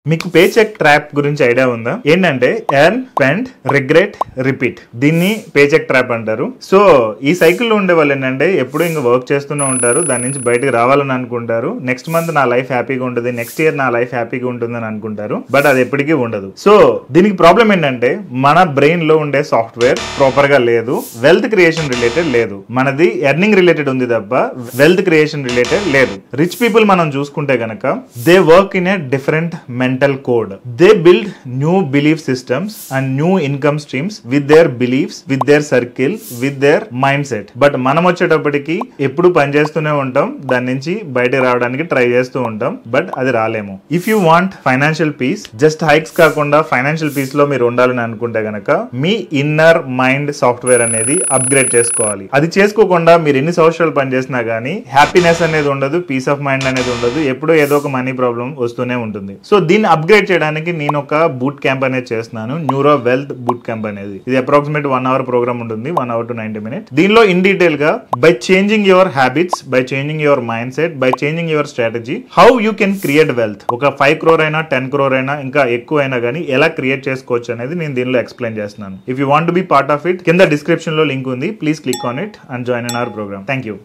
మీకు pay check trap గురించి idea ఉందా? ఏంటంటే ఎర్న్, స్పెండ్, రిగ్రెట్, రిపీట్. దీన్ని పే చెక్ ట్రాప్ అంటారు. సో ఈ సైకిల్లో ఉండే వాళ్ళు ఏంటంటే ఎప్పుడు ఇంకా వర్క్ చేస్తూనే ఉంటారు, దాని నుంచి బయటకు రావాలని అనుకుంటారు. నెక్స్ట్ మంత్ నా లైఫ్ హ్యాపీగా ఉంటుంది, నెక్స్ట్ ఇయర్ నా లైఫ్ హ్యాపీగా ఉంటుందని అనుకుంటారు. బట్ అది ఎప్పటికీ ఉండదు. సో దీనికి ప్రాబ్లం ఏంటంటే మన బ్రెయిన్ లో ఉండే సాఫ్ట్వేర్ ప్రాపర్ గా లేదు, వెల్త్ క్రియేషన్ రిలేటెడ్ లేదు. మనది ఎర్నింగ్ రిలేటెడ్ ఉంది తప్ప వెల్త్ క్రియేషన్ రిలేటెడ్ లేదు. రిచ్ పీపుల్ మనం చూసుకుంటే గనక they work in a different mental code. They build new belief systems and new income streams with their beliefs, with their circle, with their mindset. But మనం వచ్చేటప్పటికి ఎప్పుడు పని చేస్తూనే ఉంటాం, దాని నుంచి బయట రావడానికి ట్రై చేస్తూ ఉంటాం, బట్ అది రాలేము. If you want financial peace, just hikes కాకుండా ఫైనాన్షియల్ పీస్ లో మీరు ఉండాలని అనుకుంటే గనక మీ ఇన్నర్ మైండ్ సాఫ్ట్వేర్ అనేది అప్గ్రేడ్ చేసుకోవాలి. అది చేసుకోకుండా మీరు ఎన్ని సంవత్సరాలు పని చేసినా గానీ హ్యాపీనెస్ అనేది ఉండదు, పీస్ ఆఫ్ మైండ్ అనేది ఉండదు, ఎప్పుడో ఏదో ఒక మనీ ప్రాబ్లం వస్తూనే ఉంటుంది. సో దీన్ని అప్గ్రేడ్ చేయడానికి నేను ఒక బూట్ క్యాంప్ అనేది చేస్తున్నాను, న్యూరో వెల్త్ బూట్ క్యాంప్ అనేది. ఇది అప్రాక్సిమేట్ 1 hour ప్రోగ్రామ్ ఉంటుంది, 1 hour to 90 minutes. దీనిలో ఇన్ డీటెయిల్ గా by changing your habits, by changing your mind set, by changing your strategy, how you can create wealth. ఒక 5 crore అయినా 10 crore అయినా ఇంకా ఎక్కువ అయినా కానీ ఎలా క్రియేట్ చేసుకోవచ్చు అనేది నేను దీనిలో ఎక్స్ప్లెయిన్ చేస్తున్నాను. If you want to be part of it, కింద డిస్క్రిప్షన్ లో లింక్ ఉంది, please click on it and join in our programme. Thank you.